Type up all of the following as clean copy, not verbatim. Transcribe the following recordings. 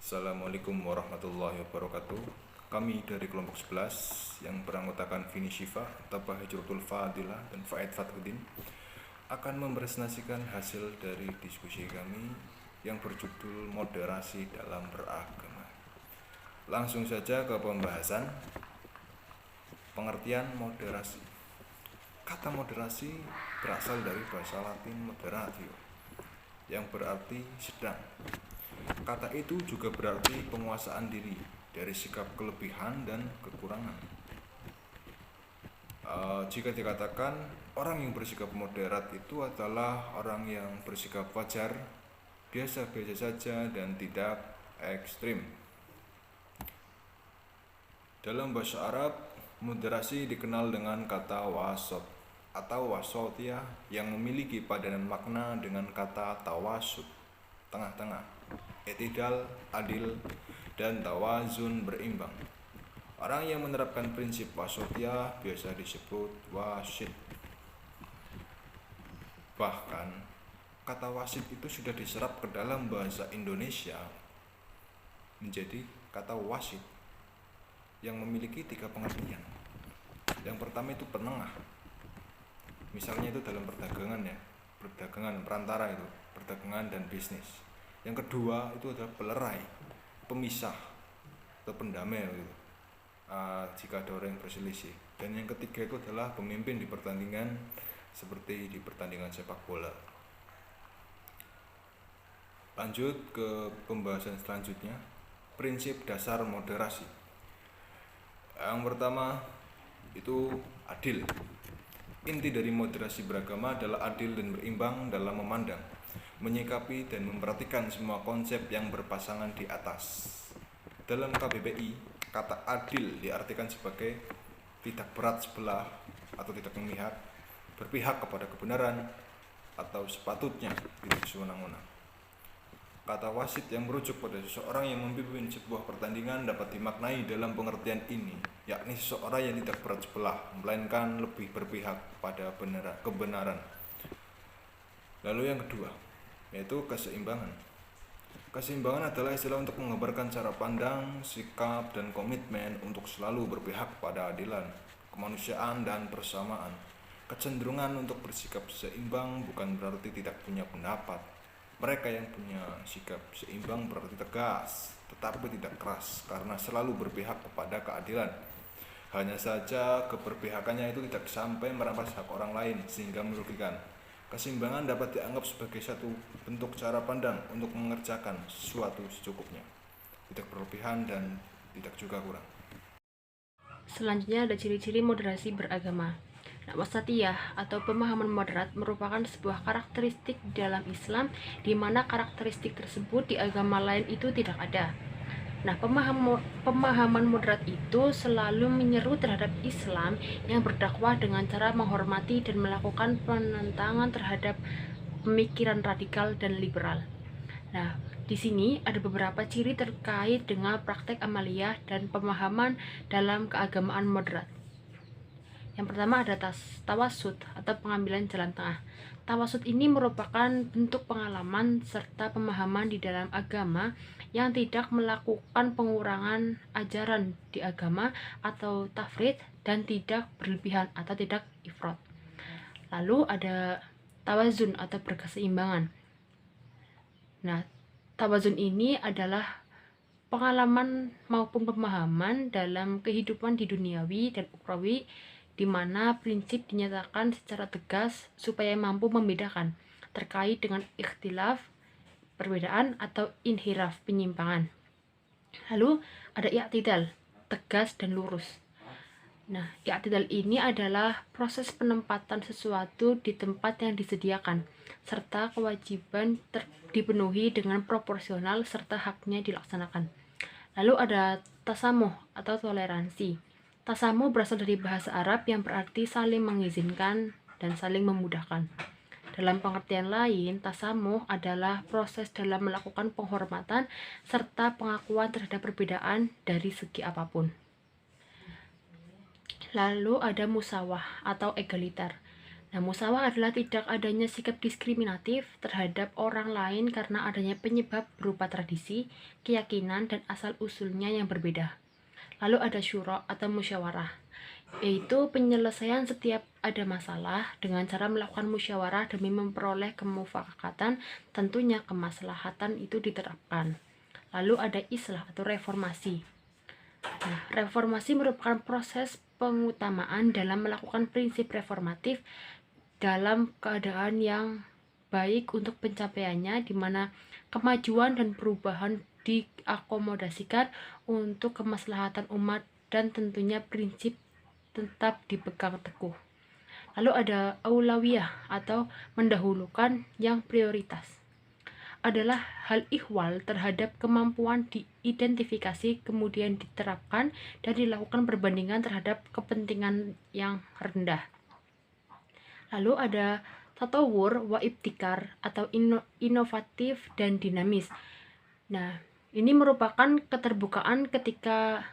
Assalamualaikum warahmatullahi wabarakatuh. Kami dari kelompok 11 yang beranggotakan Vini Syifa, Tabah Hijratul Fadilah, dan Faid Fathuddin akan mempresentasikan hasil dari diskusi kami yang berjudul Moderasi dalam Beragama. Langsung saja ke pembahasan. Pengertian moderasi. Kata moderasi berasal dari bahasa Latin moderatio, yang berarti sedang. Kata itu juga berarti penguasaan diri dari sikap kelebihan dan kekurangan. Jika dikatakan orang yang bersikap moderat itu adalah orang yang bersikap wajar, biasa-biasa saja, dan tidak ekstrim. Dalam bahasa Arab, moderasi dikenal dengan kata wasot atau wasotiyah yang memiliki padanan makna dengan kata tawasud, tengah-tengah, etidal, adil, dan tawazun, berimbang. Orang yang menerapkan prinsip wasotiyah biasa disebut wasid. Bahkan, kata wasid itu sudah diserap ke dalam bahasa Indonesia menjadi kata wasid yang memiliki 3 pengertian. Yang pertama itu penengah. Misalnya itu dalam perdagangan ya, perdagangan perantara itu, perdagangan dan bisnis. Yang kedua itu adalah pelerai, pemisah atau pendamai gitu, jika ada orang yang berselisih. Dan yang ketiga itu adalah pemimpin di pertandingan seperti di pertandingan sepak bola. Lanjut ke pembahasan selanjutnya, prinsip dasar moderasi. Yang pertama itu adil. Inti dari moderasi beragama adalah adil dan berimbang dalam memandang, menyikapi, dan memperhatikan semua konsep yang berpasangan di atas. Dalam KBBI, kata adil diartikan sebagai tidak berat sebelah atau tidak memihak, berpihak kepada kebenaran, atau sepatutnya tidak sewenang-wenang. Kata wasit yang merujuk pada seseorang yang memimpin sebuah pertandingan dapat dimaknai dalam pengertian ini, yakni seseorang yang tidak berat sebelah, melainkan lebih berpihak pada kebenaran. Lalu yang kedua, yaitu keseimbangan. Keseimbangan adalah istilah untuk menggambarkan cara pandang, sikap, dan komitmen untuk selalu berpihak pada adilan, kemanusiaan, dan persamaan. Kecenderungan untuk bersikap seimbang bukan berarti tidak punya pendapat. Mereka yang punya sikap seimbang berarti tegas, tetapi tidak keras, karena selalu berpihak kepada keadilan. Hanya saja keberpihakannya itu tidak sampai merampas hak orang lain sehingga merugikan. Keseimbangan dapat dianggap sebagai satu bentuk cara pandang untuk mengerjakan sesuatu secukupnya, tidak berlebihan dan tidak juga kurang. Selanjutnya ada ciri-ciri moderasi beragama. Wasatiyah atau pemahaman moderat merupakan sebuah karakteristik di dalam Islam, di mana karakteristik tersebut di agama lain itu tidak ada. Nah, pemahaman moderat itu selalu menyeru terhadap Islam yang berdakwah dengan cara menghormati dan melakukan penentangan terhadap pemikiran radikal dan liberal. Nah, di sini ada beberapa ciri terkait dengan praktek amaliyah dan pemahaman dalam keagamaan moderat. Yang pertama ada tawasud atau pengambilan jalan tengah. Tawasud ini merupakan bentuk pengalaman serta pemahaman di dalam agama yang tidak melakukan pengurangan ajaran di agama atau tafrid dan tidak berlebihan atau tidak ifrat. Lalu ada tawazun atau berkeseimbangan. Nah, tawazun ini adalah pengalaman maupun pemahaman dalam kehidupan di duniawi dan ukhrawi, di mana prinsip dinyatakan secara tegas supaya mampu membedakan terkait dengan ikhtilaf, perbedaan, atau inhiraf, penyimpangan. Lalu ada i'tidal, tegas dan lurus. Nah, i'tidal ini adalah proses penempatan sesuatu di tempat yang disediakan, serta kewajiban dipenuhi dengan proporsional serta haknya dilaksanakan. Lalu ada tasamuh atau toleransi. Tasamuh berasal dari bahasa Arab yang berarti saling mengizinkan dan saling memudahkan. Dalam pengertian lain, tasamuh adalah proses dalam melakukan penghormatan serta pengakuan terhadap perbedaan dari segi apapun. Lalu ada musawah atau egaliter. Nah, musawah adalah tidak adanya sikap diskriminatif terhadap orang lain karena adanya penyebab berupa tradisi, keyakinan, dan asal-usulnya yang berbeda. Lalu ada syura atau musyawarah, yaitu penyelesaian setiap ada masalah dengan cara melakukan musyawarah demi memperoleh kemufakatan, tentunya kemaslahatan itu diterapkan. Lalu ada islah atau reformasi. Nah, reformasi merupakan proses pengutamaan dalam melakukan prinsip reformatif dalam keadaan yang baik untuk pencapaiannya, di mana kemajuan dan perubahan diakomodasikan untuk kemaslahatan umat dan tentunya prinsip tetap dipegang teguh. Lalu ada aulawiyah atau mendahulukan yang prioritas, adalah hal ihwal terhadap kemampuan diidentifikasi kemudian diterapkan dan dilakukan perbandingan terhadap kepentingan yang rendah. Lalu ada tatawur wa ibtikar atau inovatif dan dinamis. Nah, ini merupakan keterbukaan ketika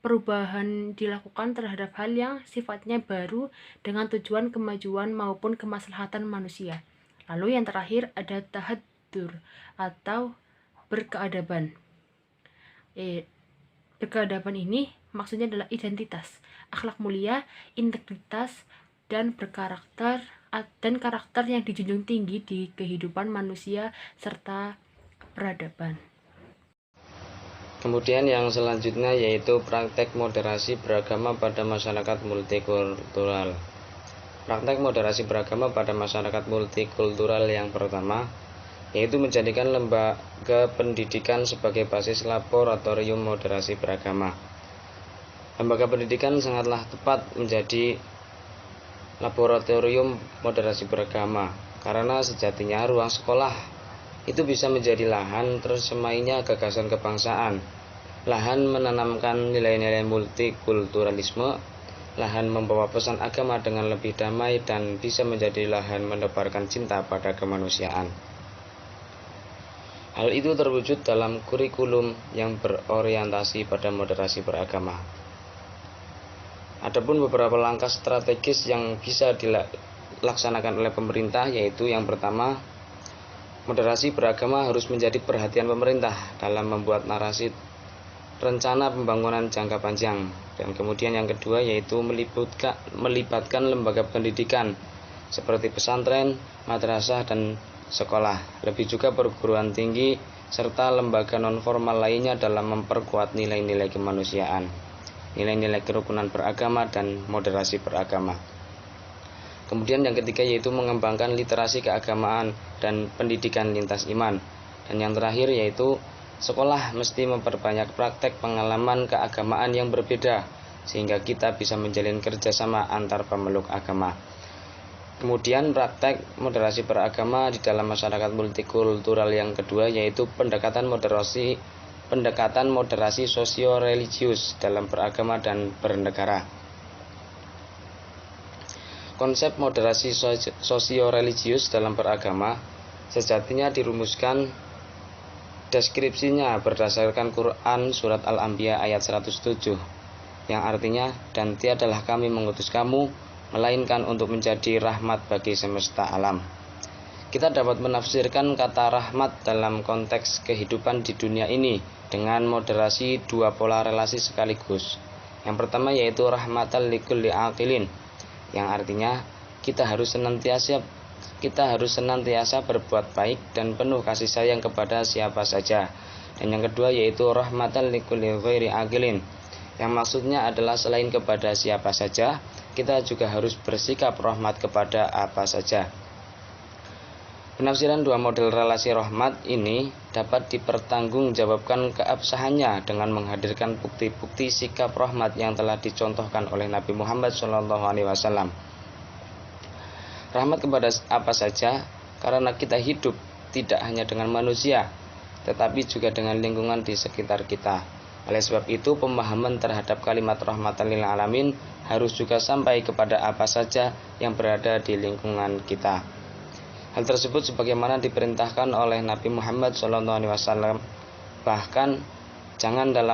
perubahan dilakukan terhadap hal yang sifatnya baru dengan tujuan kemajuan maupun kemaslahatan manusia. Lalu yang terakhir ada tahaddur atau berkeadaban. Berkeadaban ini maksudnya adalah identitas, akhlak mulia, integritas, dan karakter yang dijunjung tinggi di kehidupan manusia serta peradaban. Kemudian yang selanjutnya yaitu praktek moderasi beragama pada masyarakat multikultural. Praktek moderasi beragama pada masyarakat multikultural yang pertama yaitu menjadikan lembaga pendidikan sebagai basis laboratorium moderasi beragama. Lembaga pendidikan sangatlah tepat menjadi laboratorium moderasi beragama karena sejatinya ruang sekolah itu bisa menjadi lahan tersemainya gagasan kebangsaan, lahan menanamkan nilai-nilai multikulturalisme, lahan membawa pesan agama dengan lebih damai, dan bisa menjadi lahan menebarkan cinta pada kemanusiaan. Hal itu terwujud dalam kurikulum yang berorientasi pada moderasi beragama. Adapun beberapa langkah strategis yang bisa dilaksanakan oleh pemerintah, yaitu yang pertama, moderasi beragama harus menjadi perhatian pemerintah dalam membuat narasi rencana pembangunan jangka panjang. Dan kemudian yang kedua yaitu melibatkan lembaga pendidikan seperti pesantren, madrasah, dan sekolah, lebih juga perguruan tinggi serta lembaga non-formal lainnya dalam memperkuat nilai-nilai kemanusiaan, nilai-nilai kerukunan beragama, dan moderasi beragama. Kemudian yang ketiga yaitu mengembangkan literasi keagamaan dan pendidikan lintas iman. Dan yang terakhir yaitu sekolah mesti memperbanyak praktek pengalaman keagamaan yang berbeda sehingga kita bisa menjalin kerjasama antar pemeluk agama. Kemudian praktek moderasi beragama di dalam masyarakat multikultural yang kedua yaitu pendekatan moderasi sosio-religius dalam beragama dan bernegara. Konsep moderasi sosio-religius dalam beragama sejatinya dirumuskan deskripsinya berdasarkan Quran surat Al-Anbiya ayat 107 yang artinya, dan tiadalah kami mengutus kamu melainkan untuk menjadi rahmat bagi semesta alam. Kita dapat menafsirkan kata rahmat dalam konteks kehidupan di dunia ini dengan moderasi dua pola relasi sekaligus. Yang pertama yaitu rahmatan likulli aqilin, yang artinya kita harus senantiasa berbuat baik dan penuh kasih sayang kepada siapa saja. Dan yang kedua yaitu rahmatan likulli ghairi aqilin, yang maksudnya adalah selain kepada siapa saja, kita juga harus bersikap rahmat kepada apa saja. Penafsiran dua model relasi rahmat ini dapat dipertanggungjawabkan keabsahannya dengan menghadirkan bukti-bukti sikap rahmat yang telah dicontohkan oleh Nabi Muhammad SAW. Rahmat kepada apa saja karena kita hidup tidak hanya dengan manusia, tetapi juga dengan lingkungan di sekitar kita. Oleh sebab itu, pemahaman terhadap kalimat rahmatan lil alamin harus juga sampai kepada apa saja yang berada di lingkungan kita. Hal tersebut sebagaimana diperintahkan oleh Nabi Muhammad SAW. Bahkan jangankan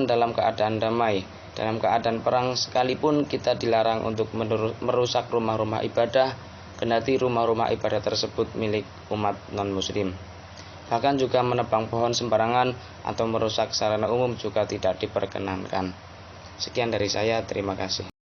dalam keadaan damai, Dalam keadaan perang sekalipun kita dilarang untuk merusak rumah-rumah ibadah, kendati rumah-rumah ibadah tersebut milik umat non-muslim. Bahkan juga menebang pohon sembarangan atau merusak sarana umum juga tidak diperkenankan. Sekian dari saya, terima kasih.